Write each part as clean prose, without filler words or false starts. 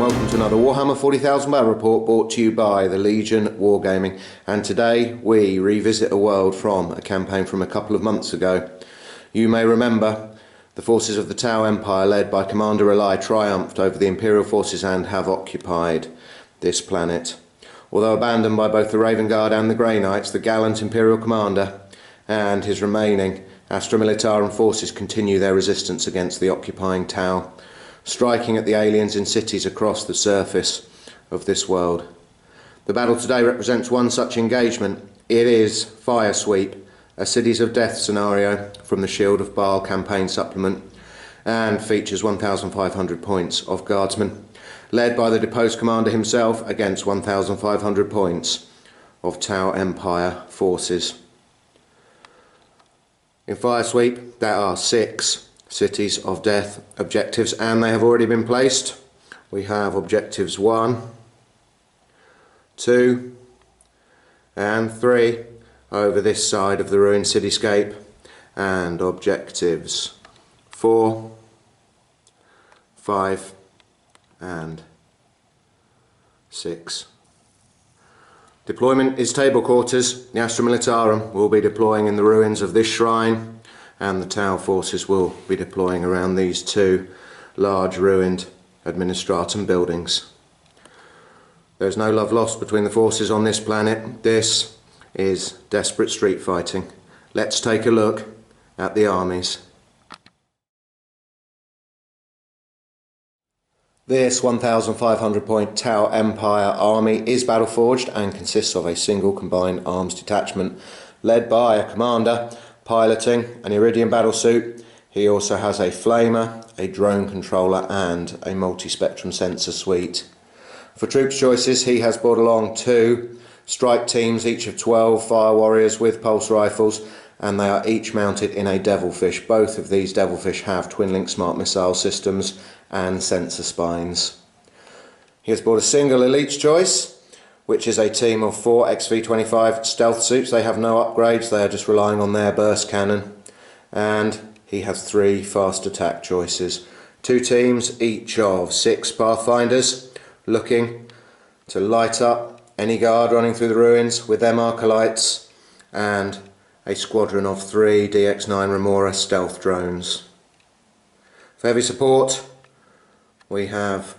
welcome to another Warhammer 40,000 battle report brought to you by the Legion Wargaming. And today we revisit a world from a campaign from a couple of months ago. You may remember the forces of the Tau Empire led by Commander Rely triumphed over the Imperial forces and have occupied this planet. Although abandoned by both the Raven Guard and the Grey Knights, the gallant Imperial Commander and his remaining Astra Militarum forces continue their resistance against the occupying Tau, striking at the aliens in cities across the surface of this world. The battle today represents one such engagement. It is Firesweep, a Cities of Death scenario from the Shield of Baal campaign supplement, and features 1,500 points of Guardsmen, led by the deposed commander himself against 1,500 points of Tau Empire forces. In Firesweep there are 6 Cities of Death objectives, and they have already been placed. We have objectives 1, 2 and 3 over this side of the ruined cityscape, and objectives 4, 5 and 6. Deployment is table quarters. The Astra Militarum will be deploying in the ruins of this shrine, and the Tau forces will be deploying around these 2 large ruined administratum buildings. There is no love lost between the forces on this planet. This is desperate street fighting. Let's take a look at the armies. This 1,500 point Tau Empire army is battle forged and consists of a single combined arms detachment led by a commander piloting an Iridium battlesuit. He also has a flamer, a drone controller and a multi-spectrum sensor suite. For troops choices, he has brought along 2 strike teams, each of 12 fire warriors with pulse rifles, and they are each mounted in a Devilfish. Both of these Devilfish have twin-link smart missile systems and sensor spines. He has brought a single elite's choice, which is a team of 4 XV-25 stealth suits. They have no upgrades, they are just relying on their burst cannon. And he has 3 fast attack choices. 2 teams, each of 6 Pathfinders, looking to light up any guard running through the ruins with their marker lights, and a squadron of 3 DX-9 Remora stealth drones. For heavy support, we have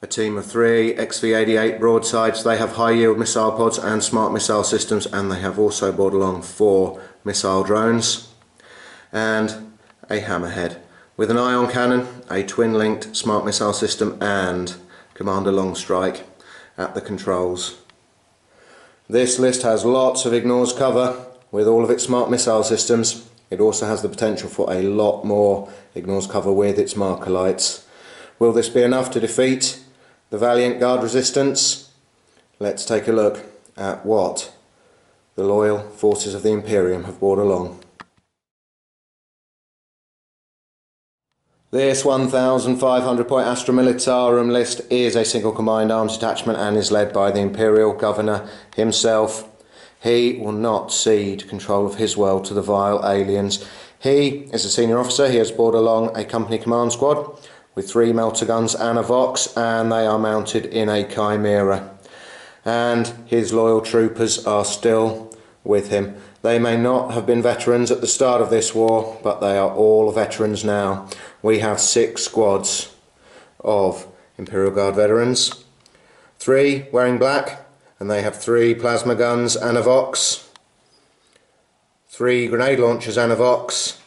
a team of 3 XV-88 broadsides. They have high yield missile pods and smart missile systems, and they have also brought along 4 missile drones and a hammerhead with an ion cannon, a twin-linked smart missile system and Commander Longstrike at the controls. This list has lots of ignores cover with all of its smart missile systems. It also has the potential for a lot more ignores cover with its marker lights. Will this be enough to defeat the valiant guard resistance? Let's take a look at what the loyal forces of the Imperium have brought along. This 1,500 point Astra Militarum list is a single combined arms detachment and is led by the Imperial Governor himself. He will not cede control of his world to the vile aliens. He is a senior officer. He has brought along a company command squad with 3 melter guns and a Vox, and they are mounted in a Chimera. And his loyal troopers are still with him. They may not have been veterans at the start of this war, but they are all veterans now. We have 6 squads of Imperial Guard veterans, 3 wearing black, and they have 3 plasma guns and a Vox, 3 grenade launchers and a Vox,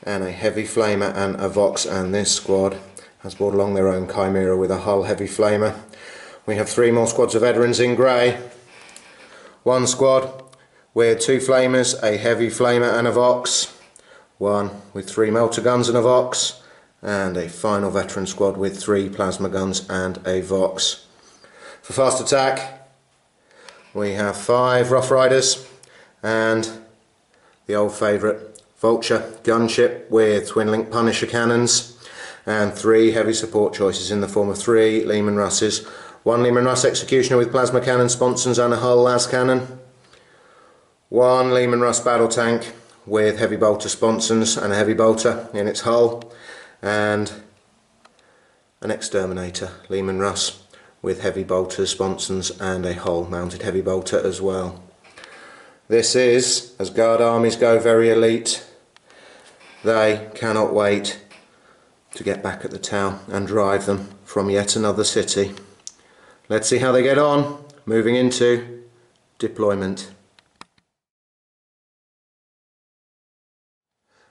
and a heavy flamer and a Vox, and this squad has brought along their own Chimera with a hull heavy flamer. We have 3 more squads of veterans in grey, 1 squad with 2 flamers, a heavy flamer and a Vox, 1 with 3 melter guns and a Vox, and a final veteran squad with 3 plasma guns and a Vox. For fast attack, we have 5 Rough Riders and the old favourite Vulture gunship with twin-link Punisher cannons, and 3 heavy support choices in the form of 3 Lehman Russes, 1 Lehman Russ Executioner with plasma cannon sponsons and a hull las cannon, 1 Lehman Russ battle tank with heavy bolter sponsons and a heavy bolter in its hull, and an exterminator, Leman Russ, with heavy bolters, sponsons and a hull mounted heavy bolter as well. This is, as guard armies go, very elite. They cannot wait to get back at the Tau and drive them from yet another city. Let's see how they get on, moving into deployment.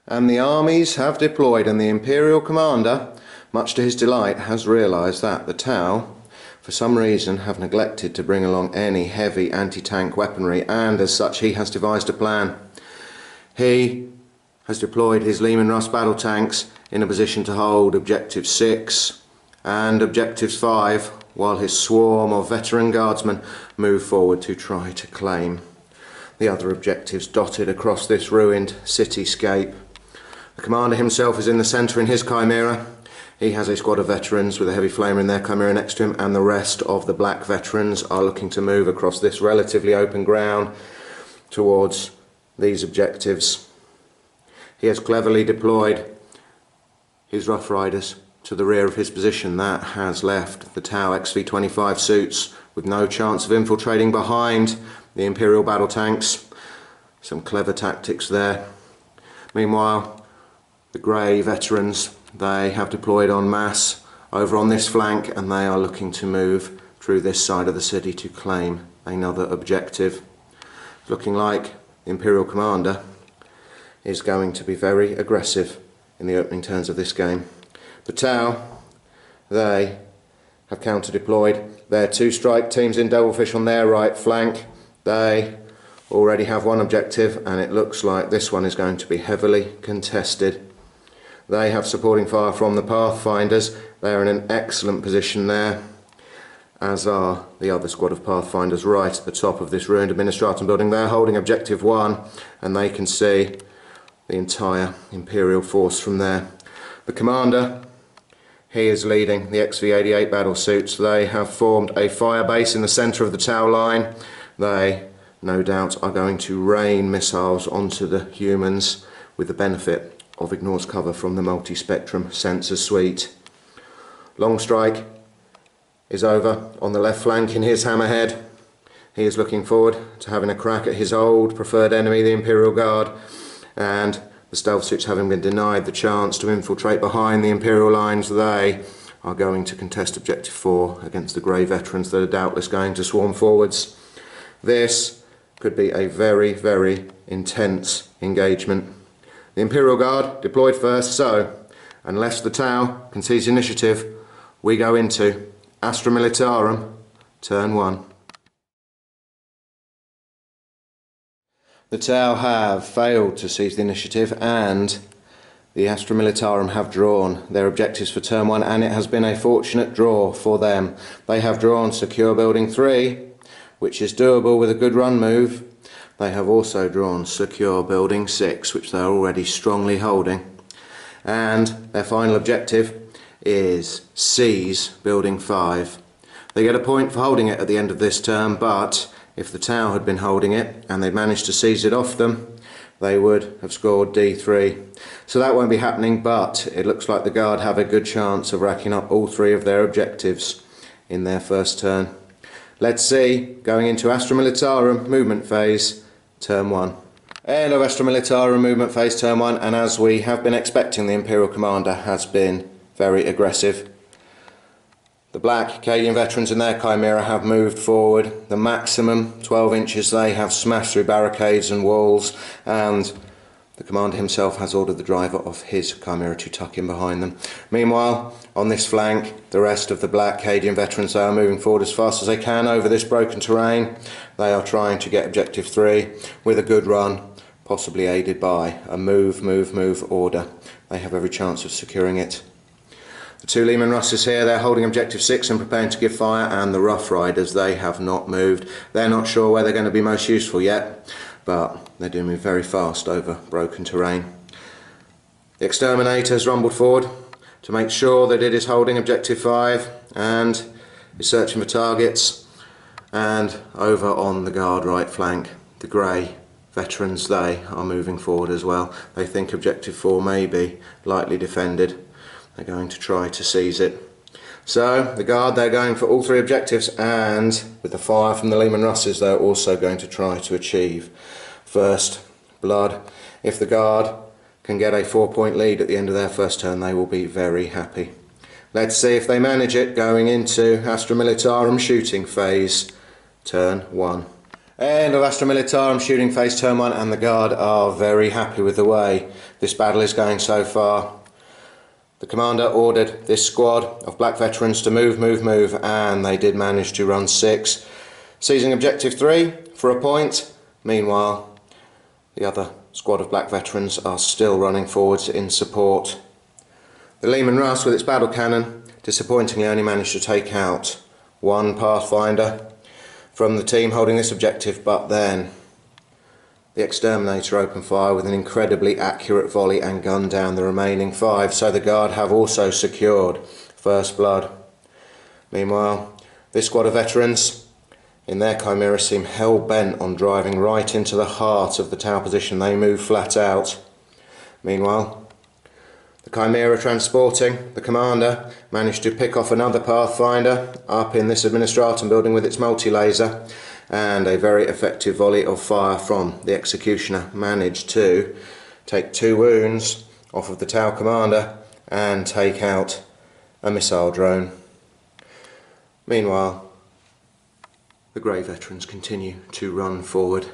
And the armies have deployed, and the Imperial Commander, much to his delight, has realised that the Tau, for some reason, have neglected to bring along any heavy anti-tank weaponry, and as such he has devised a plan. He has deployed his Leman Russ battle tanks in a position to hold Objective 6 and Objectives 5, while his swarm of veteran guardsmen move forward to try to claim the other objectives dotted across this ruined cityscape. The commander himself is in the centre in his Chimera. He has a squad of veterans with a heavy flamer in their Chimera next to him, and the rest of the black veterans are looking to move across this relatively open ground towards these objectives. He has cleverly deployed his Rough Riders to the rear of his position. That has left the Tau XV-25 suits with no chance of infiltrating behind the Imperial battle tanks. Some clever tactics there. Meanwhile, the grey veterans, they have deployed en masse over on this flank, and they are looking to move through this side of the city to claim another objective. It's looking like the Imperial Commander is going to be very aggressive in the opening turns of this game. The Tau, they have counter-deployed their two strike teams in Devilfish on their right flank. They already have one objective, and it looks like this one is going to be heavily contested. They have supporting fire from the Pathfinders. They are in an excellent position there, as are the other squad of Pathfinders right at the top of this ruined Administratum building. They're holding Objective 1, and they can see the entire Imperial force from there. The commander, he is leading the XV-88 battle suits. They have formed a fire base in the centre of the Tau line. They, no doubt, are going to rain missiles onto the humans with the benefit of ignores cover from the multi-spectrum sensor suite. Longstrike is over on the left flank in his Hammerhead. He is looking forward to having a crack at his old preferred enemy, the Imperial Guard, and the stealth suits, having been denied the chance to infiltrate behind the Imperial lines, they are going to contest Objective 4 against the grey veterans that are doubtless going to swarm forwards. This could be a very, very intense engagement. The Imperial Guard deployed first, so unless the Tau can seize initiative, we go into Astra Militarum, turn 1. The Tau have failed to seize the initiative, and the Astra Militarum have drawn their objectives for turn 1, and it has been a fortunate draw for them. They have drawn Secure Building 3, which is doable with a good run move. They have also drawn Secure Building 6, which they are already strongly holding. And their final objective is Seize Building 5. They get a point for holding it at the end of this turn, but if the Tau had been holding it and they'd managed to seize it off them, they would have scored D3. So that won't be happening, but it looks like the Guard have a good chance of racking up all three of their objectives in their first turn. Let's see, going into Astra Militarum movement phase, turn 1. End of Astra Militarum movement phase, turn 1, and as we have been expecting, the Imperial Commander has been very aggressive. The black Acadian veterans in their Chimera have moved forward the maximum 12 inches. They have smashed through barricades and walls, and the commander himself has ordered the driver of his Chimera to tuck in behind them. Meanwhile, on this flank, the rest of the black Acadian veterans are moving forward as fast as they can over this broken terrain. They are trying to get Objective 3 with a good run, possibly aided by a move order. They have every chance of securing it. The two Leman Russes here, they're holding Objective 6 and preparing to give fire, and the Rough Riders, they have not moved. They're not sure where they're going to be most useful yet, but they do move very fast over broken terrain. The Exterminator has rumbled forward to make sure that it is holding Objective 5 and is searching for targets. And over on the Guard right flank, the grey veterans, they are moving forward as well. They think Objective 4 may be lightly defended. They're going to try to seize it. So the Guard, they're going for all 3 objectives, and with the fire from the Leman Russes they're also going to try to achieve first blood. If the Guard can get a 4-point lead at the end of their first turn, they will be very happy. Let's see if they manage it going into Astra Militarum shooting phase, turn 1. End of Astra Militarum shooting phase, turn 1, and the Guard are very happy with the way this battle is going so far. The commander ordered this squad of black veterans to move, and they did manage to run 6, seizing objective 3 for a point. Meanwhile, the other squad of black veterans are still running forwards in support. The Leman Russ, with its battle cannon, disappointingly only managed to take out 1 Pathfinder from the team holding this objective, but then the Exterminator opened fire with an incredibly accurate volley and gunned down the remaining 5, so the Guard have also secured first blood. Meanwhile, this squad of veterans in their Chimera seem hell-bent on driving right into the heart of the tower position. They move flat out. Meanwhile, the Chimera transporting the commander managed to pick off another Pathfinder up in this Administratum building with its multi-laser, and a very effective volley of fire from the Executioner managed to take 2 wounds off of the tower commander and take out a missile drone. Meanwhile, the Grey veterans continue to run forward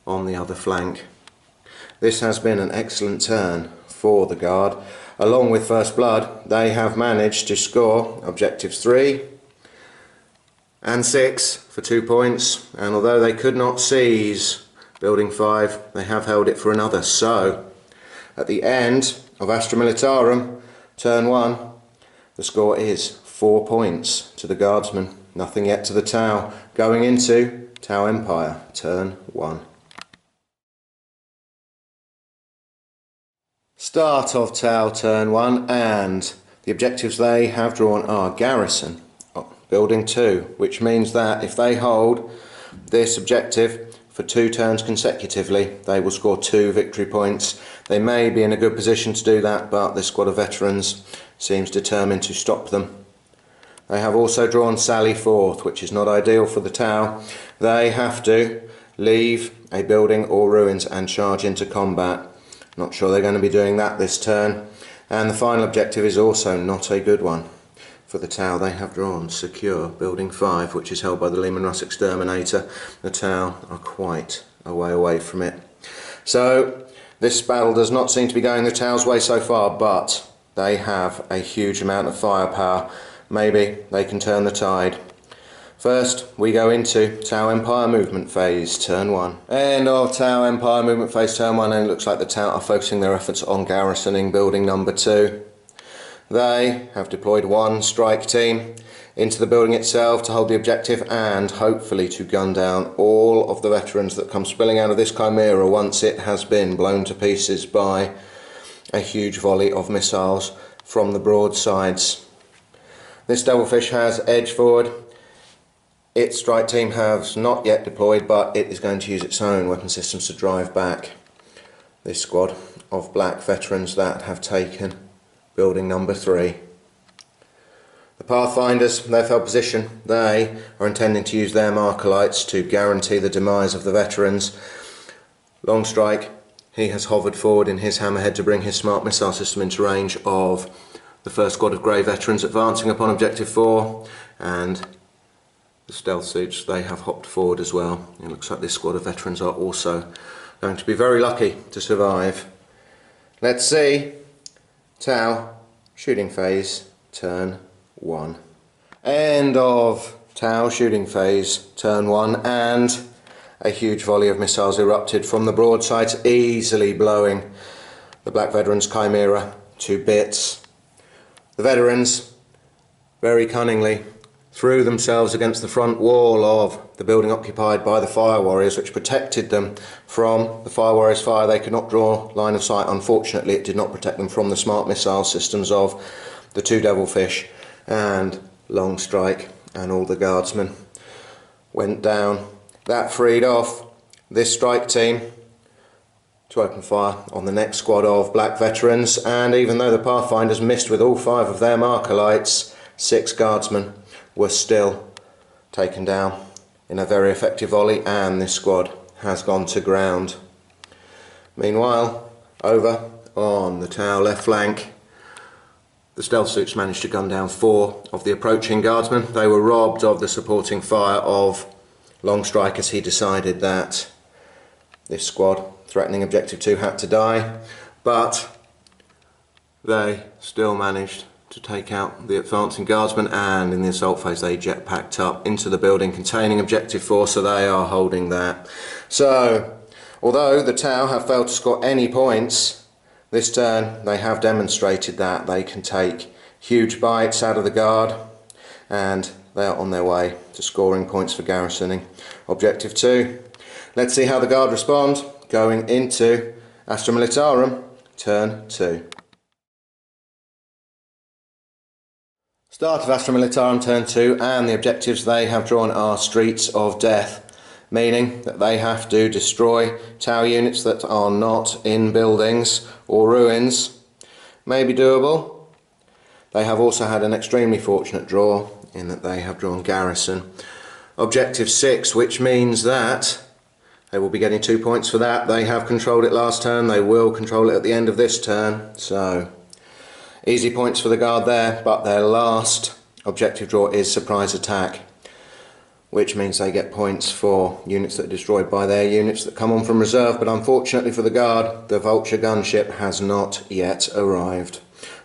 on the other flank. This has been an excellent turn for the Guard. Along with first blood, they have managed to score objectives 3 and 6 for 2 points, and although they could not seize building 5, they have held it for another. So at the end of Astra Militarum turn 1, the score is 4 points to the Guardsmen, nothing yet to the Tau, going into Tau Empire turn 1. Start of Tau turn 1, and the objectives they have drawn are Garrison, building 2, which means that if they hold this objective for 2 turns consecutively, they will score 2 victory points. They may be in a good position to do that, but this squad of veterans seems determined to stop them. They have also drawn Sally Forth, which is not ideal for the Tau. They have to leave a building or ruins and charge into combat. Not sure they're going to be doing that this turn. And the final objective is also not a good one for the Tau. They have drawn Secure Building 5, which is held by the Leman Russ Exterminator. The Tau are quite a way away from it. So this battle does not seem to be going the Tau's way so far, but they have a huge amount of firepower. Maybe they can turn the tide. First, we go into Tau Empire movement phase, turn 1. End of Tau Empire movement phase, turn 1, and it looks like the Tau are focusing their efforts on garrisoning building number 2. They have deployed 1 strike team into the building itself to hold the objective and hopefully to gun down all of the veterans that come spilling out of this Chimera once it has been blown to pieces by a huge volley of missiles from the broadsides. This Devilfish has edged forward. Its strike team has not yet deployed, but it is going to use its own weapon systems to drive back this squad of black veterans that have taken building number 3. The Pathfinders, they've held position. They are intending to use their Markolites to guarantee the demise of the veterans. Longstrike, he has hovered forward in his hammerhead to bring his smart missile system into range of the first squad of grey veterans advancing upon objective 4, and the stealth suits, they have hopped forward as well. It looks like this squad of veterans are also going to be very lucky to survive. Let's see. Tau shooting phase, turn 1. End of Tau shooting phase, turn 1, and a huge volley of missiles erupted from the broadsides, easily blowing the black veterans' Chimera to bits. The veterans very cunningly threw themselves against the front wall of the building occupied by the Fire Warriors, which protected them from the Fire Warriors' fire. They could not draw line of sight. Unfortunately, it did not protect them from the smart missile systems of the 2 Devilfish and Longstrike, and all the Guardsmen went down. That freed off this strike team to open fire on the next squad of black veterans, and even though the Pathfinders missed with all 5 of their Markolites, 6 Guardsmen were still taken down in a very effective volley, and this squad has gone to ground. Meanwhile, over on the Tau left flank, the stealth suits managed to gun down 4 of the approaching Guardsmen. They were robbed of the supporting fire of Longstrike as he decided that this squad threatening objective 2 had to die, but they still managed to take out the advancing Guardsmen, and in the assault phase they jetpacked up into the building containing objective 4, so they are holding that. So although the Tau have failed to score any points this turn, they have demonstrated that they can take huge bites out of the Guard, and they are on their way to scoring points for garrisoning objective 2. Let's see how the Guard respond going into Astra Militarum turn 2. Start of Astra Militarum turn 2, and the objectives they have drawn are Streets of Death, meaning that they have to destroy Tau units that are not in buildings or ruins. May be doable. They have also had an extremely fortunate draw in that they have drawn Garrison objective 6, which means that they will be getting 2 points for that. They have controlled it last turn, they will control it at the end of this turn, so easy points for the Guard there. But their last objective draw is Surprise Attack, which means they get points for units that are destroyed by their units that come on from reserve. But unfortunately for the Guard, the Vulture gunship has not yet arrived,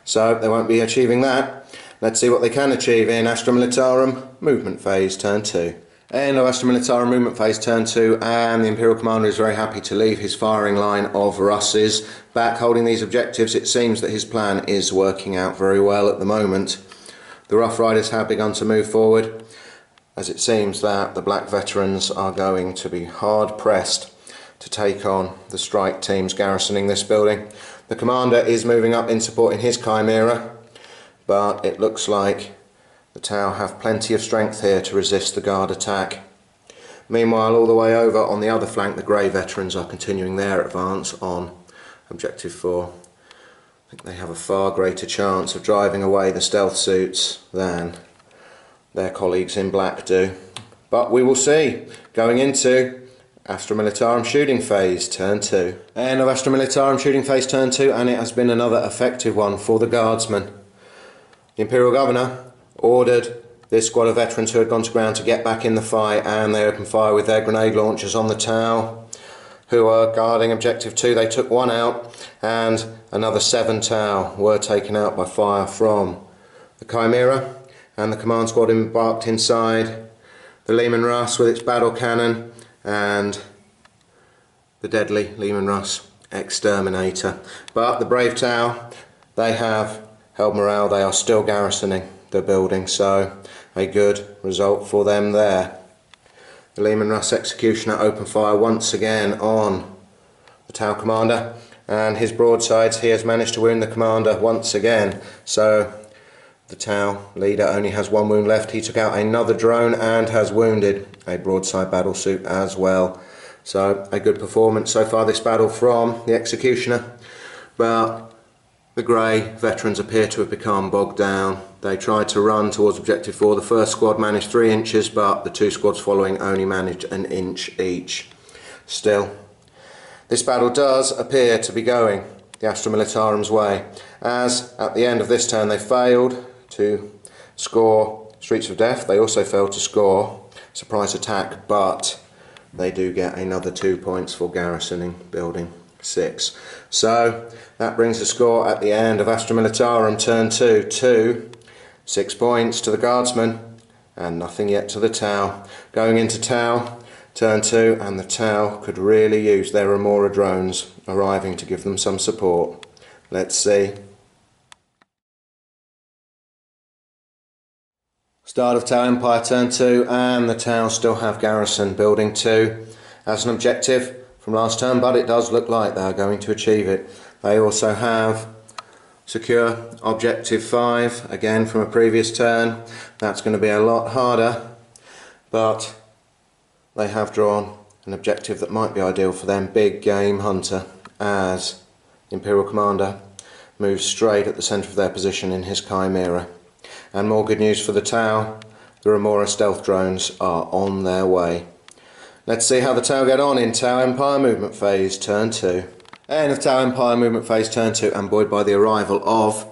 so they won't be achieving that. Let's see what they can achieve in Astra Militarum movement phase turn 2. End of Astra Militarum movement phase turn 2, and the Imperial Commander is very happy to leave his firing line of Russes back holding these objectives. It seems that his plan is working out very well at the moment. The Rough Riders have begun to move forward, as it seems that the Black Veterans are going to be hard pressed to take on the strike teams garrisoning this building. The Commander is moving up in support in his Chimera, but it looks like the Tau have plenty of strength here to resist the Guard attack. Meanwhile, all the way over on the other flank, the Grey Veterans are continuing their advance on objective 4. I think they have a far greater chance of driving away the stealth suits than their colleagues in black do. But we will see going into Astra Militarum shooting phase turn 2. End of Astra Militarum shooting phase turn 2, and it has been another effective one for the Guardsmen. The Imperial Governor ordered this squad of veterans who had gone to ground to get back in the fight, and they opened fire with their grenade launchers on the Tau who are guarding objective 2. They took 1 out, and another 7 Tau were taken out by fire from the Chimera, and the command squad embarked inside the Lehman Russ with its battle cannon and the deadly Lehman Russ exterminator. But the brave Tau, they have held morale. They are still garrisoning the building, so a good result for them there. The Lehman Russ executioner opened fire once again on the Tau commander, and his broadsides, he has managed to wound the commander once again, so the Tau leader only has 1 wound left. He took out another drone and has wounded a broadside battle suit as well, so a good performance so far this battle from the executioner. But the Grey Veterans appear to have become bogged down. They tried to run towards objective 4. The first squad managed 3 inches, but the 2 squads following only managed 1 inch each. Still, this battle does appear to be going the Astra Militarum's way, as at the end of this turn they failed to score Streets of Death. They also failed to score Surprise Attack, but they do get another 2 points for garrisoning Building 6. So that brings the score at the end of Astra Militarum turn 2 to 6 points to the Guardsmen and nothing yet to the Tau. Going into Tau turn 2, and the Tau could really use their Remora drones arriving to give them some support. Let's see. Start of Tau Empire turn 2, and the Tau still have garrison Building 2 as an objective from last turn, but it does look like they are going to achieve it. They also have secure objective 5 again from a previous turn. That's going to be a lot harder, but they have drawn an objective that might be ideal for them, Big Game Hunter, as Imperial Commander moves straight at the centre of their position in his Chimera. And more good news for the Tau, the Remora stealth drones are on their way. Let's see how the Tau get on in Tau Empire movement phase turn 2. End of Tau Empire movement phase turn 2, and buoyed by the arrival of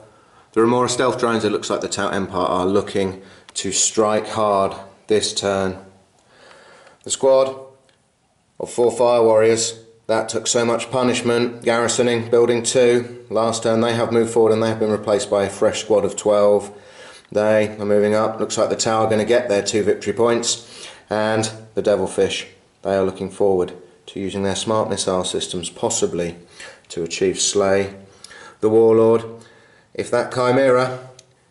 the Remora stealth drones, it looks like the Tau Empire are looking to strike hard this turn. The squad of 4 fire warriors that took so much punishment, garrisoning building 2 last turn, they have moved forward and they have been replaced by a fresh squad of 12. They are moving up. Looks like the Tau are going to get their 2 victory points, and the Devilfish, they are looking forward to using their smart missile systems possibly to achieve slay the Warlord. If that Chimera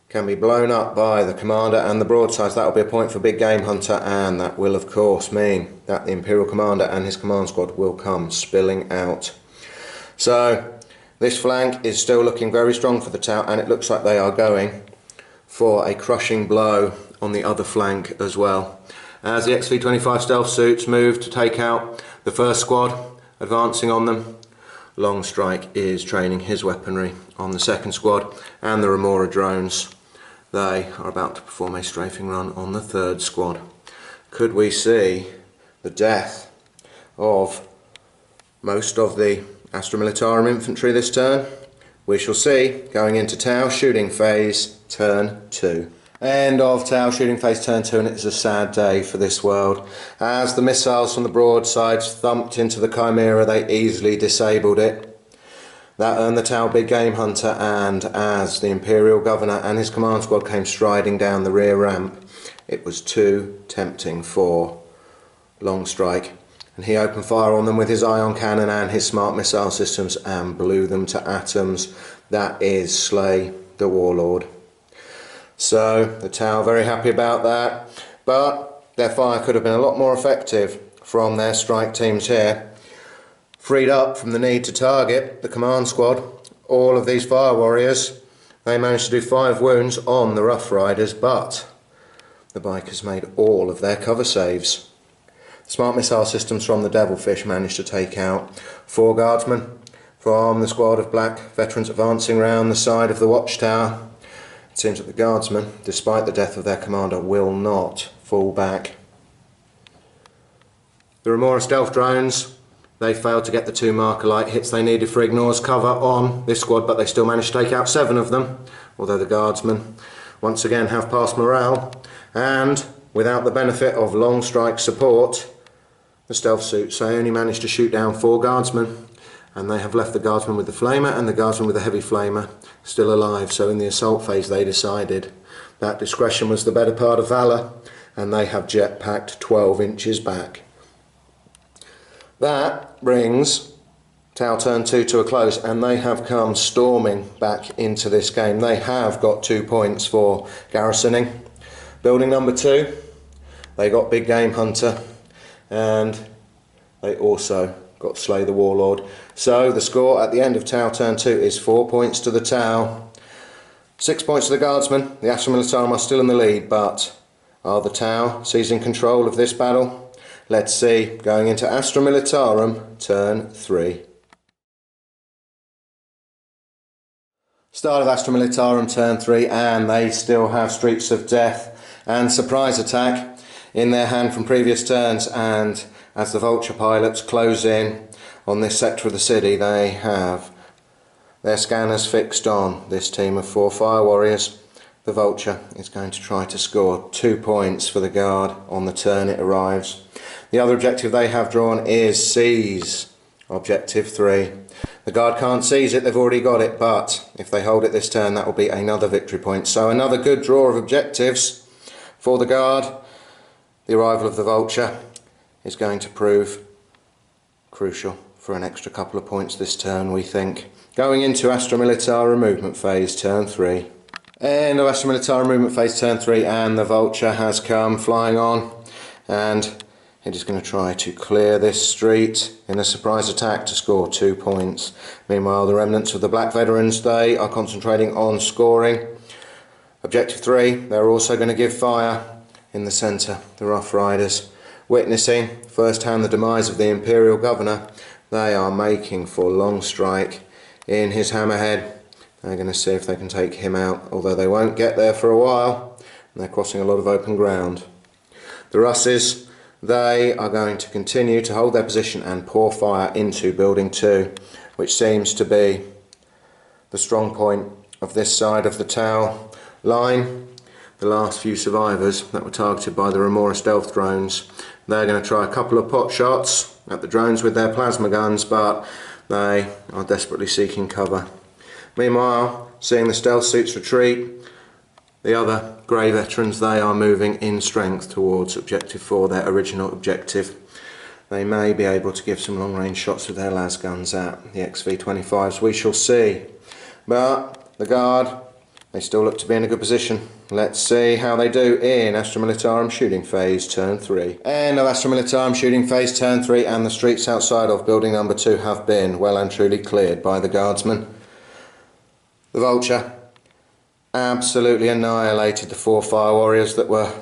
can be blown up by the Commander and the broadsides, that will be a point for Big Game Hunter, and that will of course mean that the Imperial Commander and his command squad will come spilling out. So this flank is still looking very strong for the Tau, and it looks like they are going for a crushing blow on the other flank as well. As the XV-25 stealth suits move to take out the first squad advancing on them, Longstrike is training his weaponry on the second squad, and the Remora drones, they are about to perform a strafing run on the third squad. Could we see the death of most of the Astra Militarum infantry this turn? We shall see, going into Tau shooting phase turn 2. End of Tau shooting phase turn 2, and it's a sad day for this world. As the missiles from the broadsides thumped into the Chimera, they easily disabled it. That earned the Tau Big Game Hunter, and as the Imperial Governor and his command squad came striding down the rear ramp, it was too tempting for Longstrike, and he opened fire on them with his ion cannon and his smart missile systems and blew them to atoms. That is slay the Warlord. So the Tau are very happy about that, but their fire could have been a lot more effective from their strike teams here. Freed up from the need to target the command squad, all of these fire warriors, they managed to do 5 wounds on the Rough Riders, but the bikers made all of their cover saves. The smart missile systems from the Devilfish managed to take out 4 Guardsmen from the squad of black veterans advancing round the side of the watchtower. It seems that the Guardsmen, despite the death of their commander, will not fall back. The Remora stealth drones, they failed to get the 2 marker light hits they needed for Ignor's cover on this squad, but they still managed to take out 7 of them, although the Guardsmen once again have passed morale, and without the benefit of Longstrike's support, the stealth suits, they only managed to shoot down 4 Guardsmen, and they have left the Guardsmen with the flamer and the Guardsmen with the heavy flamer still alive. So in the assault phase they decided that discretion was the better part of valour, and they have jet-packed 12 inches back. That brings Tau turn 2 to a close, and they have come storming back into this game. They have got 2 points for garrisoning building number 2. They got Big Game Hunter, and they also got Slay the Warlord. So the score at the end of Tau turn 2 is 4 points to the Tau, 6 points to the Guardsmen. The Astra Militarum are still in the lead, but are the Tau seizing control of this battle? Let's see, going into Astra Militarum turn 3. Start of Astra Militarum turn 3, and they still have Streets of Death and Surprise Attack in their hand from previous turns, and as the Vulture pilots close in on this sector of the city, they have their scanners fixed on this team of 4 fire warriors. The Vulture is going to try to score 2 points for the Guard on the turn it arrives. The other objective they have drawn is seize objective 3. The Guard can't seize it, they've already got it, but if they hold it this turn, that will be another victory point. So another good draw of objectives for the Guard. The arrival of the Vulture is going to prove crucial for an extra couple of points this turn, we think. Going into Astra Militarum movement phase turn 3. End of Astra Militarum movement phase turn 3, and the Vulture has come flying on, and it is going to try to clear this street in a surprise attack to score 2 points. Meanwhile, the remnants of the black veterans, they are concentrating on scoring. Objective 3, they're also going to give fire in the centre. The Rough Riders, witnessing firsthand the demise of the Imperial Governor, they are making for Longstrike in his hammerhead. They're going to see if they can take him out, although they won't get there for a while, and they're crossing a lot of open ground. The Russes, they are going to continue to hold their position and pour fire into Building 2, which seems to be the strong point of this side of the Tau line. The last few survivors that were targeted by the Remora stealth drones, they're going to try a couple of pot shots at the drones with their plasma guns, but they are desperately seeking cover. Meanwhile, seeing the stealth suits retreat, the other grey veterans, they are moving in strength towards Objective 4, their original objective. They may be able to give some long range shots with their las guns at the XV-25s, we shall see. But the Guard, they still look to be in a good position. Let's see how they do in Astra Militarum shooting phase turn 3. End of Astra Militarum shooting phase turn 3, and the streets outside of building number 2 have been well and truly cleared by the Guardsmen. The Vulture absolutely annihilated the 4 fire warriors that were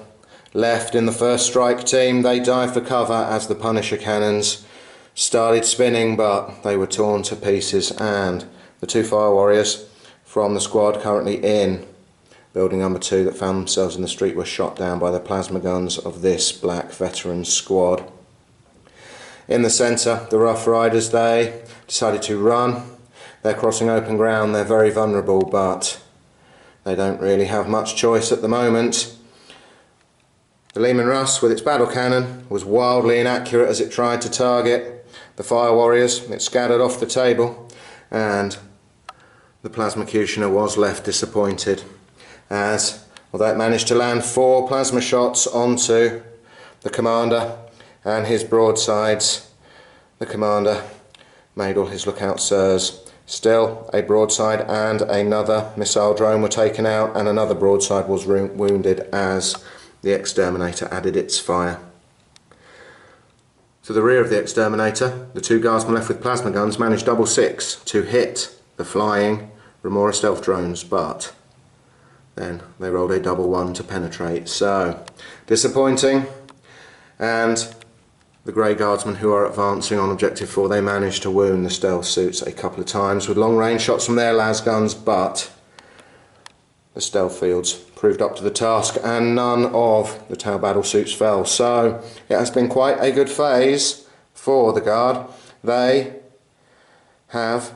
left in the first strike team. They dived for cover as the Punisher cannons started spinning, but they were torn to pieces, and the 2 fire warriors from the squad currently in building number 2 that found themselves in the street were shot down by the plasma guns of this black veteran squad. In the centre, the Rough Riders, they decided to run. They're crossing open ground, they're very vulnerable, but they don't really have much choice at the moment. The Lehman Russ, with its battle cannon, was wildly inaccurate as it tried to target the fire warriors. It scattered off the table, and the Plasmacutioner was left disappointed, as although it managed to land 4 plasma shots onto the commander and his broadsides, the commander made all his lookout sirs. Still, a broadside and another missile drone were taken out, and another broadside was wounded as the Exterminator added its fire. To the rear of the Exterminator, the 2 Guardsmen left with plasma guns managed double 6 to hit the flying Remora stealth drones, but then they rolled a double 1 to penetrate. So, disappointing. And the Grey Guardsmen, who are advancing on Objective 4, they managed to wound the stealth suits a couple of times with long range shots from their las guns, but the stealth fields proved up to the task and none of the Tau battle suits fell. So it has been quite a good phase for the Guard. They have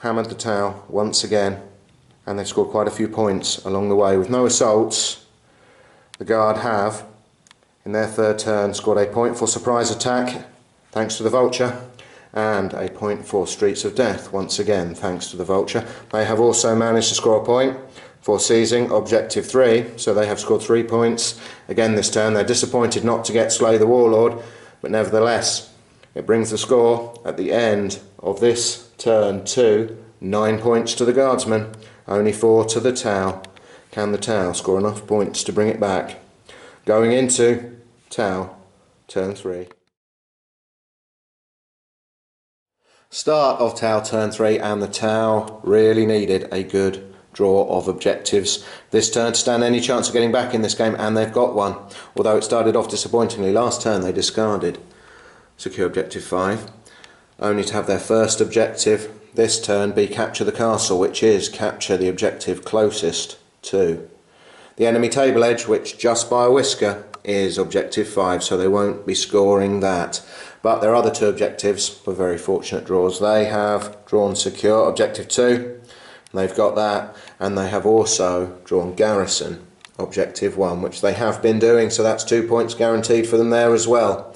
hammered the Tau once again, and they've scored quite a few points along the way. With no assaults, the Guard have, in their third turn, scored a point for surprise attack, thanks to the Vulture, and a point for Streets of Death, once again, thanks to the Vulture. They have also managed to score a point for seizing Objective 3, so they have scored 3 points. Again this turn, they're disappointed not to get Slay the Warlord, but nevertheless, it brings the score at the end of this turn to 9 points to the Guardsmen, only 4 to the Tau. Can the Tau score enough points to bring it back? Going into Tau, turn 3. Start of Tau, turn 3, and the Tau really needed a good draw of objectives this turn to stand any chance of getting back in this game, and they've got one. Although it started off disappointingly, last turn they discarded secure Objective 5, only to have their first objective this turn be capture the castle, which is capture the objective closest to the enemy table edge, which just by a whisker is Objective 5, so they won't be scoring that. But their other 2 objectives were very fortunate draws. They have drawn secure Objective 2, they've got that, and they have also drawn garrison Objective 1, which they have been doing, so that's 2 points guaranteed for them there as well.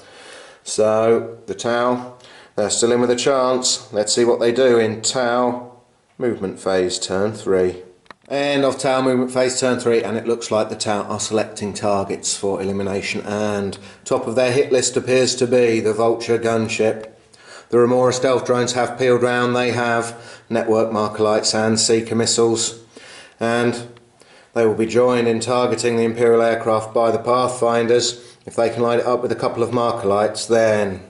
So the Tau, they're still in with a chance. Let's see what they do in Tau movement phase turn 3. End of Tau movement phase turn 3, and it looks like the Tau are selecting targets for elimination, and top of their hit list appears to be the Vulture gunship. The Remora stealth drones have peeled round. They have network marker lights and seeker missiles, and they will be joined in targeting the Imperial aircraft by the Pathfinders. If they can light it up with a couple of marker lights, then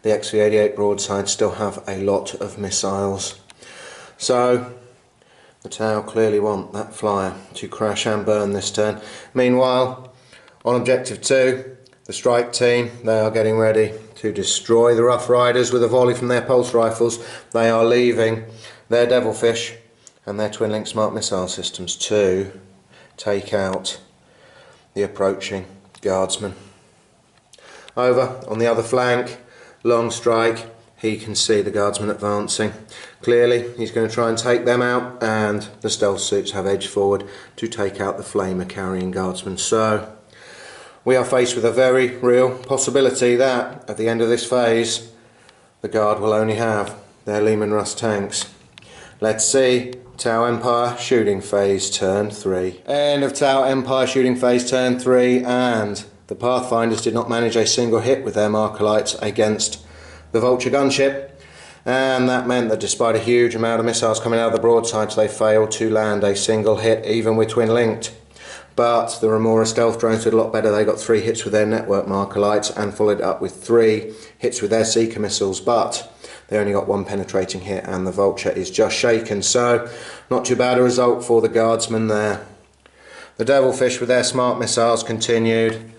the XV-88 broadsides still have a lot of missiles. So the Tau clearly want that flyer to crash and burn this turn. Meanwhile, on Objective 2, the strike team, they are getting ready to destroy the Rough Riders with a volley from their pulse rifles. They are leaving their Devilfish and their twin-link smart missile systems to take out the approaching Guardsmen. Over on the other flank, long strike, he can see the Guardsmen advancing. Clearly he's going to try and take them out, and the stealth suits have edged forward to take out the flamer carrying Guardsmen. So we are faced with a very real possibility that at the end of this phase the Guard will only have their Lehman Russ tanks. Let's see. Tau Empire shooting phase turn 3. End of Tau Empire shooting phase turn 3, and the Pathfinders did not manage a single hit with their Markolites against the Vulture gunship, and that meant that despite a huge amount of missiles coming out of the broadsides, they failed to land a single hit even with twin linked. But the Remora stealth drones did a lot better. They got 3 hits with their network Markolites and followed it up with 3 hits with their Seeker missiles, but they only got 1 penetrating hit and the Vulture is just shaken. So not too bad a result for the Guardsmen there. The Devilfish with their smart missiles continued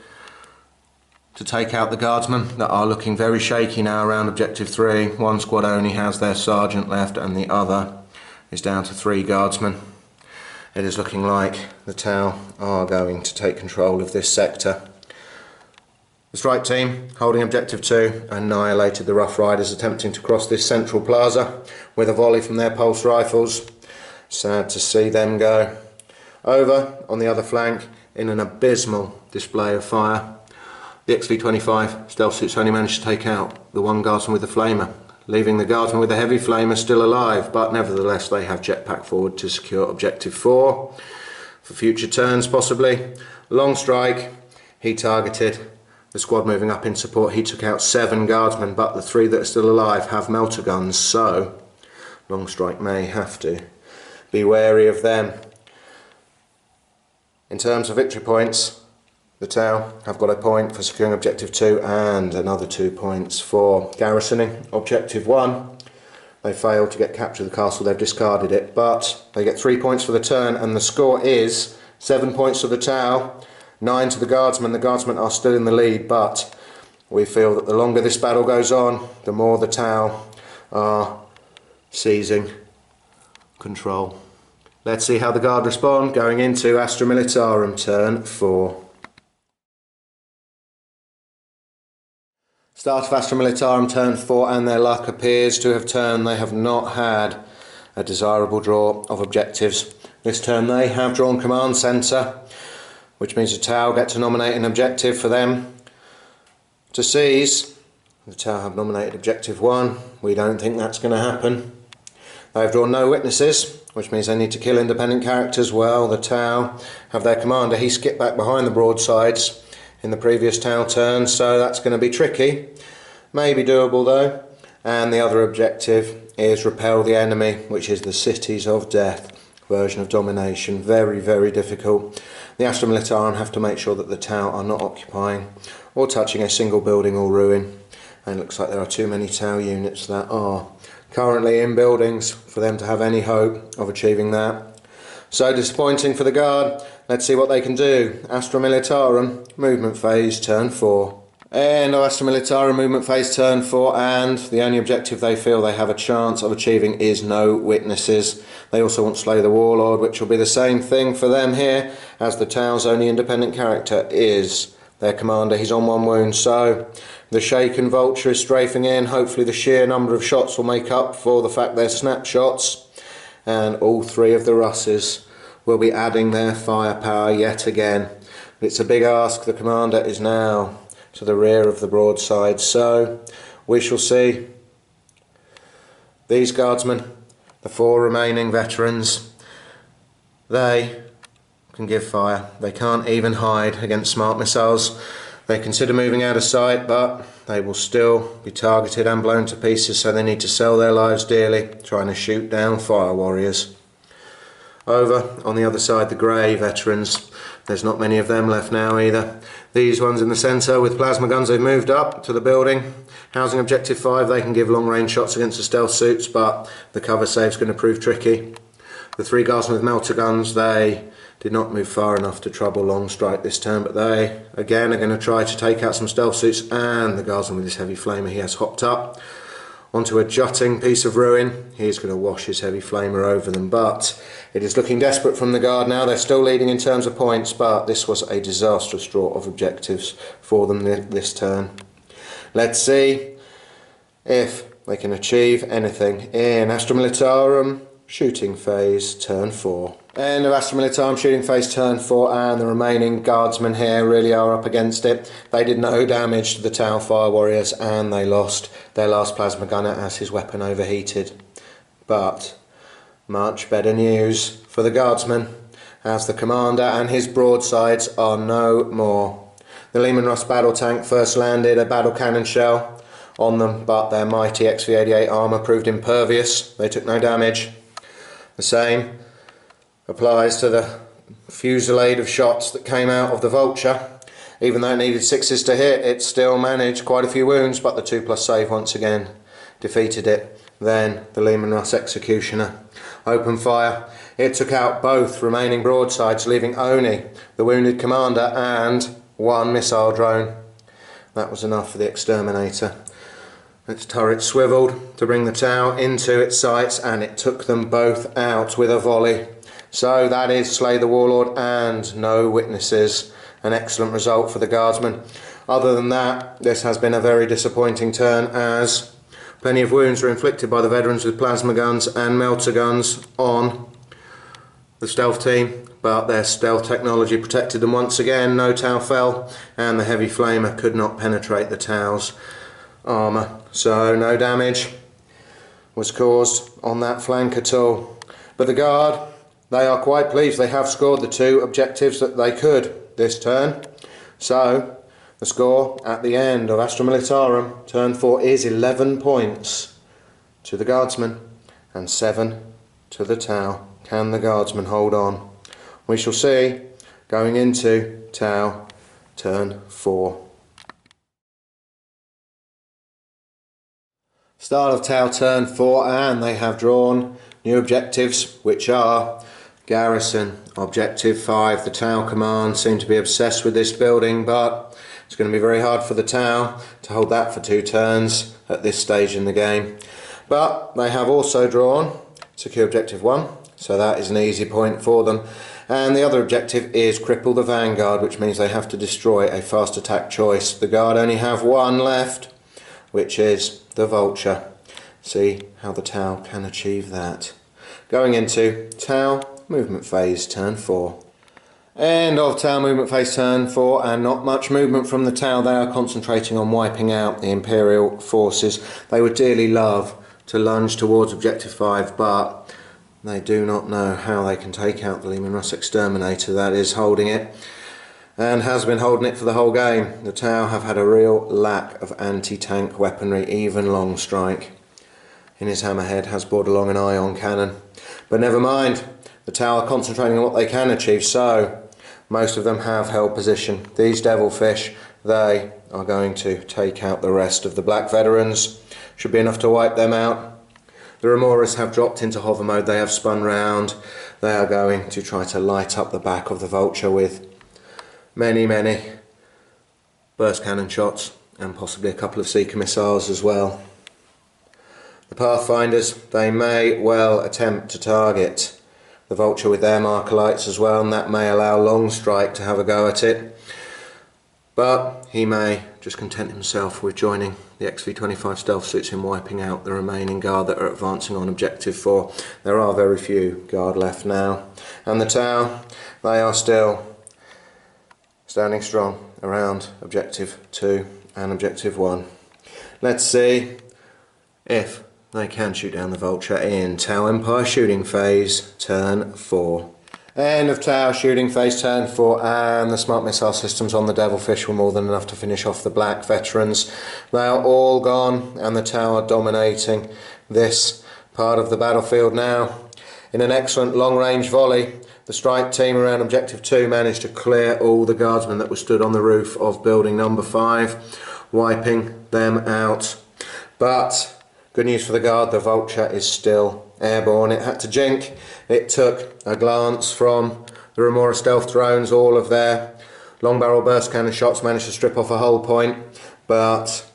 to take out the Guardsmen that are looking very shaky now around objective 3. One squad only has their sergeant left and the other is down to 3 Guardsmen. It is looking like the Tau are going to take control of this sector. The strike team, holding objective 2, annihilated the Rough Riders attempting to cross this central plaza with a volley from their pulse rifles. Sad to see them go. Over on the other flank, in an abysmal display of fire, the XV-25 stealth suits only managed to take out the 1 Guardsman with the flamer, leaving the Guardsman with the heavy flamer still alive, but nevertheless they have jetpack forward to secure objective 4 for future turns possibly. Long strike, he targeted the squad moving up in support. He took out 7 Guardsmen, but the 3 that are still alive have melter guns, so long strike may have to be wary of them. In terms of victory points, the Tau have got a point for securing objective 2 and another 2 points for garrisoning objective 1. They failed to get capture of the castle, they've discarded it, but they get 3 points for the turn, and the score is 7 points to the Tau, 9 to the Guardsmen. The Guardsmen are still in the lead, but we feel that the longer this battle goes on, the more the Tau are seizing control. Let's see how the Guard respond going into Astra Militarum turn 4. Start of Astra Militarum turn 4, and their luck appears to have turned. They have not had a desirable draw of objectives. This turn they have drawn command centre, which means the Tau get to nominate an objective for them to seize. The Tau have nominated objective 1. We don't think that's going to happen. They've drawn no witnesses, which means they need to kill independent characters. Well, the Tau have their commander. He skipped back behind the broadsides in the previous Tau turn, so that's going to be tricky. Maybe doable though. And the other objective is repel the enemy, which is the Cities of Death version of domination. Very, very difficult. The Astra Militarum have to make sure that the Tau are not occupying or touching a single building or ruin. And it looks like there are too many Tau units that are currently in buildings for them to have any hope of achieving that. So disappointing for the Guard. Let's see what they can do. Astra Militarum, movement phase, turn 4. End of Astra Militarum, movement phase, turn 4, and the only objective they feel they have a chance of achieving is no witnesses. They also want to slay the Warlord, which will be the same thing for them here, as the Tau's only independent character is their commander. He's on 1 wound, so the shaken Vulture is strafing in. Hopefully the sheer number of shots will make up for the fact they're snapshots, and all 3 of the Russes will be adding their firepower yet again. But it's a big ask. The commander is now to the rear of the broadside, so we shall see. These Guardsmen, the 4 remaining veterans, they can give fire. They can't even hide against smart missiles. They consider moving out of sight, but they will still be targeted and blown to pieces, so they need to sell their lives dearly trying to shoot down fire warriors. Over on the other side, the grey veterans, there's not many of them left now either. These ones in the centre with plasma guns, they've moved up to the building. Housing objective 5, they can give long range shots against the stealth suits, but the cover save's going to prove tricky. The 3 Guardsmen with melter guns, they did not move far enough to trouble long strike this turn, but they again are going to try to take out some stealth suits, and the Guardsman with his heavy flamer, he has hopped up onto a jutting piece of ruin. He's going to wash his heavy flamer over them, but it is looking desperate from the Guard now. They're still leading in terms of points, but this was a disastrous draw of objectives for them this turn. Let's see if they can achieve anything in Astra Militarum shooting phase turn 4. End of Astra Militarum shooting phase turn 4, and the remaining Guardsmen here really are up against it. They did no damage to the Tau Fire Warriors, and they lost their last plasma gunner as his weapon overheated. But much better news for the Guardsmen, as the commander and his broadsides are no more. The Leman Russ battle tank first landed a battle cannon shell on them, but their mighty XV-88 armour proved impervious. They took no damage. The same applies to the fusillade of shots that came out of the Vulture. Even though it needed 6s to hit, it still managed quite a few wounds, but the 2+ save once again defeated it. Then the Leman Russ Executioner opened fire. It took out both remaining broadsides, leaving only the wounded commander and one missile drone. That was enough for the Exterminator. Its turret swiveled to bring the Tau into its sights, and it took them both out with a volley. So that is Slay the Warlord and no witnesses. An excellent result for the Guardsmen. Other than that, this has been a very disappointing turn, as plenty of wounds were inflicted by the veterans with plasma guns and melter guns on the stealth team, but their stealth technology protected them once again. No Tau fell, and the heavy flamer could not penetrate the Tau's armour, so no damage was caused on that flank at all. But the Guard, they are quite pleased. They have scored the 2 objectives that they could this turn. So the score at the end of Astra Militarum turn 4 is 11 points to the Guardsmen and 7 to the Tau. Can the Guardsmen hold on? We shall see going into Tau turn 4. Start of Tau turn 4, and they have drawn new objectives, which are Garrison, Objective 5. The Tau Command seem to be obsessed with this building, but it's going to be very hard for the Tau to hold that for 2 turns at this stage in the game. But they have also drawn Secure Objective 1, so that is an easy point for them. And the other objective is Cripple the Vanguard, which means they have to destroy a fast attack choice. The Guard only have one left, which is the Vulture. See how the Tau can achieve that. Going into Tau movement phase turn 4. End of Tau movement phase turn 4, and not much movement from the Tau. They are concentrating on wiping out the Imperial forces. They would dearly love to lunge towards Objective 5, but they do not know how they can take out the Leman Russ Exterminator that is holding it, and has been holding it for the whole game. The Tau have had a real lack of anti-tank weaponry. Even Long Strike in his hammerhead has brought along an ion cannon. But never mind, the Tau are concentrating on what they can achieve, so most of them have held position. These Devilfish, they are going to take out the rest of the Black Veterans. Should be enough to wipe them out. The Remoras have dropped into hover mode. They have spun round. They are going to try to light up the back of the Vulture with many burst cannon shots, and possibly a couple of Seeker missiles as well. The Pathfinders, they may well attempt to target the Vulture with their marker lights as well, and that may allow Long Strike to have a go at it. But he may just content himself with joining the XV-25 stealth suits in wiping out the remaining Guard that are advancing on Objective 4. There are very few Guard left now. And the Tau, they are still standing strong around Objective 2 and Objective 1. Let's see if they can shoot down the Vulture in Tau Empire shooting phase turn 4. End of Tau shooting phase turn 4, and the smart missile systems on the Devilfish were more than enough to finish off the Black Veterans. They are all gone, and the Tau are dominating this part of the battlefield now. In an excellent long-range volley, the strike team around Objective 2 managed to clear all the Guardsmen that were stood on the roof of building number 5, wiping them out. But good news for the Guard, the Vulture is still airborne. It had to jink. It took a glance from the Remora stealth drones. All of their long barrel burst cannon shots managed to strip off a hull point, but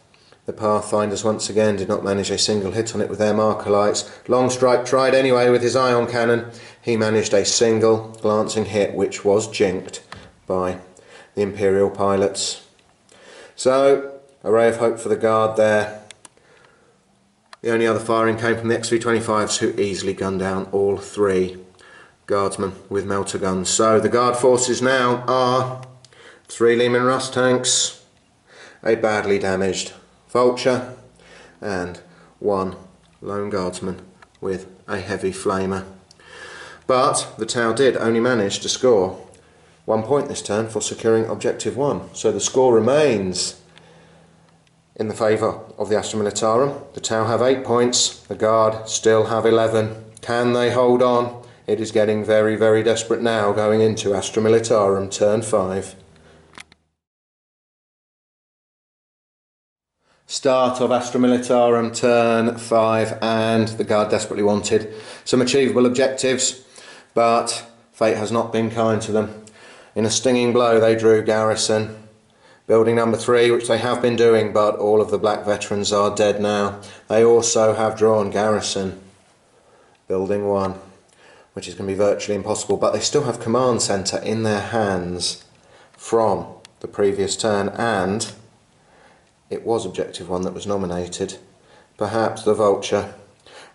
The Pathfinders once again did not manage a single hit on it with their marker lights. Longstrike tried anyway with his ion cannon. He managed a single glancing hit, which was jinked by the Imperial pilots. So, a ray of hope for the Guard there. The only other firing came from the XV-25s, who easily gunned down all 3 Guardsmen with melter guns. So the Guard forces now are 3 Leman Russ tanks, a badly damaged Vulture, and 1 lone Guardsman with a heavy flamer. But the Tau did only manage to score 1 point this turn for securing Objective 1. So the score remains in the favour of the Astra Militarum. The Tau have 8 points, the Guard still have 11. Can they hold on? It is getting very, very desperate now going into Astra Militarum turn 5. Start of Astra Militarum turn 5, and the Guard desperately wanted some achievable objectives, but fate has not been kind to them. In a stinging blow they drew Garrison, building number 3, which they have been doing, but all of the black veterans are dead now. They also have drawn Garrison, building 1, which is going to be virtually impossible, but they still have command centre in their hands from the previous turn, and it was Objective 1 that was nominated. Perhaps the Vulture,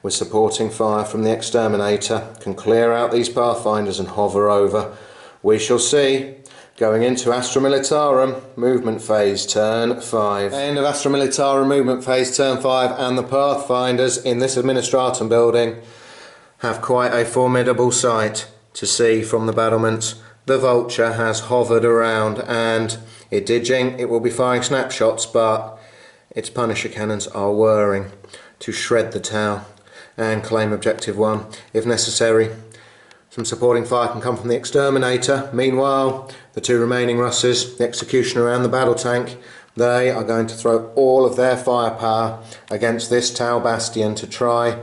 with supporting fire from the Exterminator, can clear out these Pathfinders and hover over. We shall see. Going into Astra Militarum, movement phase, turn 5. End of Astra Militarum, movement phase, turn 5, and the Pathfinders in this Administratum building have quite a formidable sight to see from the battlements. The Vulture has hovered around, and it did jink. It will be firing snapshots, but its Punisher cannons are whirring to shred the Tau and claim Objective 1 if necessary. Some supporting fire can come from the Exterminator. Meanwhile, the 2 remaining Russes, the Executioner and the Battle Tank, they are going to throw all of their firepower against this Tau Bastion to try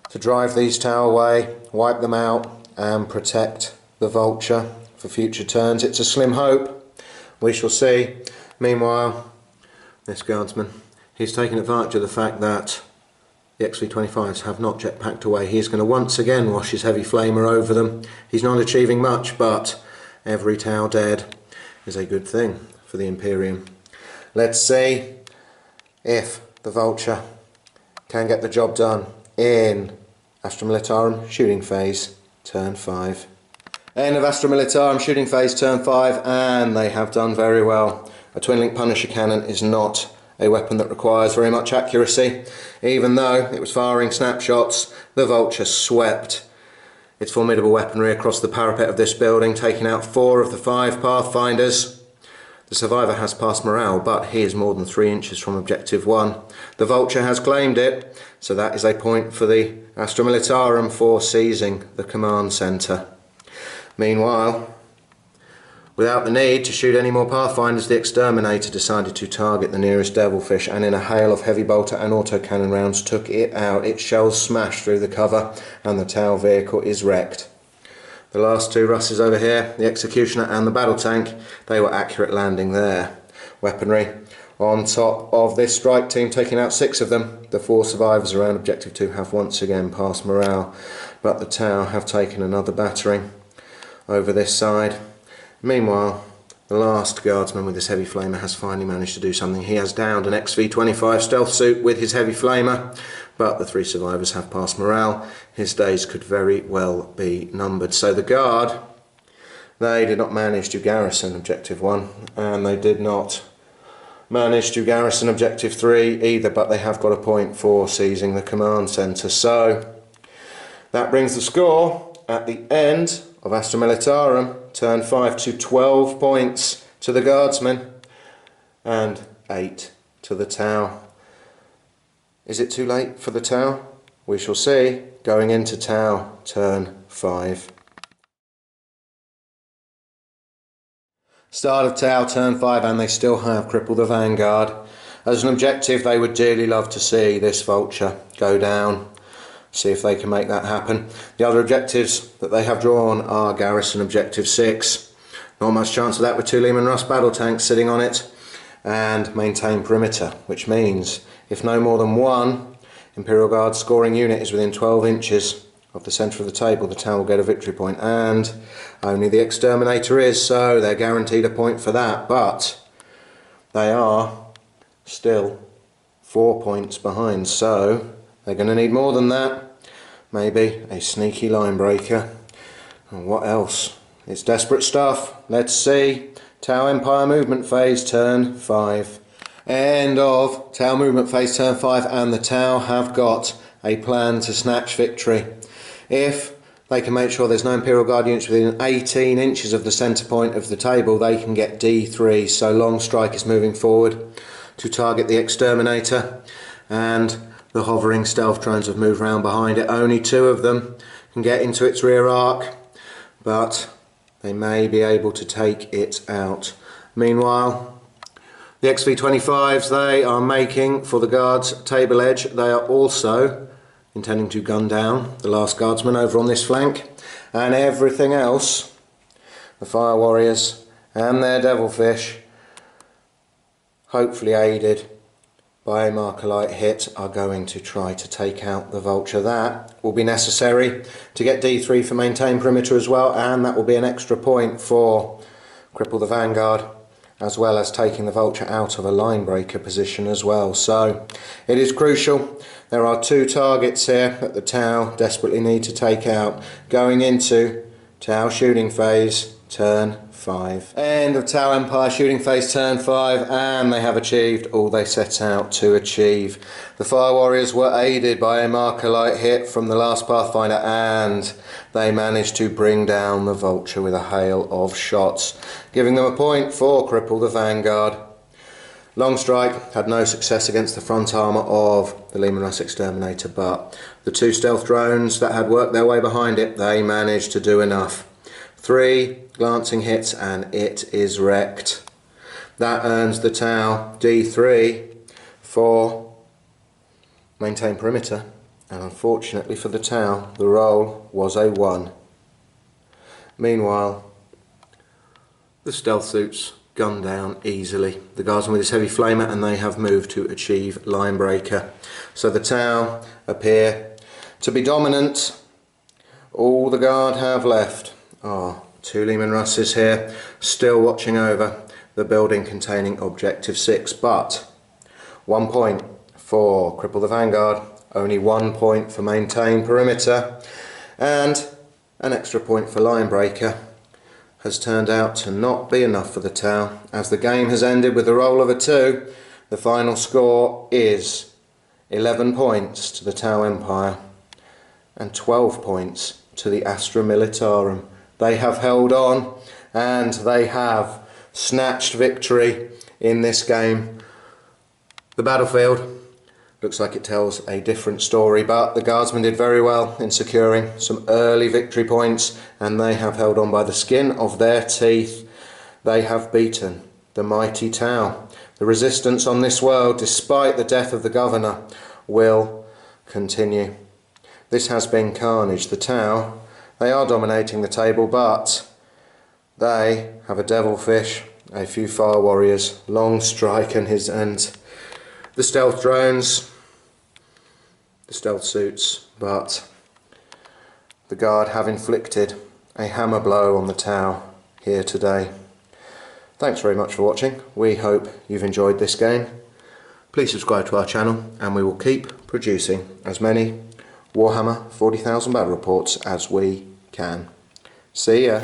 to drive these Tau away, wipe them out, and protect the Vulture for future turns. It's a slim hope. We shall see. Meanwhile, this Guardsman, he's taken advantage of the fact that the XV-25s have not jetpacked away. He's going to once again wash his heavy flamer over them. He's not achieving much, but every Tau dead is a good thing for the Imperium. Let's see if the Vulture can get the job done in Astra Militarum shooting phase, turn 5. End of Astra Militarum shooting phase, turn 5, and they have done very well. A twin-link Punisher cannon is not a weapon that requires very much accuracy. Even though it was firing snapshots, the Vulture swept its formidable weaponry across the parapet of this building, taking out 4 of the 5 Pathfinders. The survivor has passed morale, but he is more than 3 inches from Objective 1. The Vulture has claimed it, so that is a point for the Astra Militarum for seizing the command centre. Meanwhile, without the need to shoot any more Pathfinders, the Exterminator decided to target the nearest Devilfish, and in a hail of heavy bolter and autocannon rounds took it out. Its shells smashed through the cover and the Tau vehicle is wrecked. The last 2 Russes over here, the Executioner and the Battle Tank, they were accurate landing their weaponry on top of this strike team, taking out 6 of them. The 4 survivors around Objective 2 have once again passed morale, but the Tau have taken another battering over this side. Meanwhile, the last Guardsman with his heavy flamer has finally managed to do something. He has downed an XV-25 stealth suit with his heavy flamer, but the 3 survivors have passed morale. His days could very well be numbered. So the Guard, they did not manage to garrison Objective 1, and they did not manage to garrison Objective 3 either, but they have got a point for seizing the command centre. So that brings the score at the end of Astra Militarum turn 5 to 12 points to the Guardsmen and 8 to the Tau. Is it too late for the Tau? We shall see going into Tau turn 5. Start of Tau turn 5, and they still have crippled the Vanguard. As an objective, they would dearly love to see this Vulture go down. See if they can make that happen. The other objectives that they have drawn are Garrison Objective 6. Not much chance of that with 2 Leman Russ battle tanks sitting on it. and maintain perimeter, which means if no more than one Imperial Guard scoring unit is within 12 inches of the centre of the table, the town will get a victory point, and only the Exterminator is, so they're guaranteed a point for that, but they are still 4 points behind, so they're going to need more than that. Maybe a sneaky line breaker. And what else? It's desperate stuff. Let's see. Tau Empire movement phase, turn 5. End of Tau movement phase, turn 5, and the Tau have got a plan to snatch victory. If they can make sure there's no Imperial Guard units within 18 inches of the centre point of the table, they can get D3. So Long Strike is moving forward to target the Exterminator, and the hovering stealth drones have moved round behind it. Only 2 of them can get into its rear arc, but they may be able to take it out. Meanwhile, the XV-25s, they are making for the Guards' table edge. They are also intending to gun down the last Guardsman over on this flank, and everything else, the Fire Warriors and their Devilfish, hopefully aided by a Markerlite hit, are going to try to take out the Vulture. That will be necessary to get D3 for maintain perimeter as well, and that will be an extra point for cripple the Vanguard, as well as taking the Vulture out of a line breaker position as well. So it is crucial. There are 2 targets here that the Tau desperately need to take out going into Tau shooting phase, turn 5. End of Tau Empire shooting phase, turn 5, and they have achieved all they set out to achieve. The Fire Warriors were aided by a Markerlite hit from the last Pathfinder, and they managed to bring down the Vulture with a hail of shots, giving them a point for cripple the Vanguard. Long Strike had no success against the front armour of the Leman Russ Exterminator, but the 2 stealth drones that had worked their way behind it, they managed to do enough. 3 glancing hits and it is wrecked. That earns the Tau D3 for maintain perimeter, and unfortunately for the Tau, the roll was a 1. Meanwhile, the stealth suits gun down easily the Guardsmen with his heavy flamer, and they have moved to achieve line breaker. So the Tau appear to be dominant. All the Guard have left are 2 Leman Russes here, still watching over the building containing Objective 6, but 1 point for cripple the Vanguard, only 1 point for maintain perimeter, and an extra point for line breaker has turned out to not be enough for the Tau. As the game has ended with a roll of a 2, the final score is 11 points to the Tau Empire and 12 points to the Astra Militarum. They have held on and they have snatched victory in this game. The battlefield looks like it tells a different story, but the Guardsmen did very well in securing some early victory points, and they have held on by the skin of their teeth. They have beaten the mighty Tau. The resistance on this world, despite the death of the Governor, will continue. This has been carnage. The Tau, they are dominating the table, but they have a Devilfish, a few Fire Warriors, Long Strike and the stealth drones, the stealth suits, but the Guard have inflicted a hammer blow on the Tau here today. Thanks very much for watching. We hope you've enjoyed this game. Please subscribe to our channel and we will keep producing as many Warhammer 40,000 battle reports as we can. See ya!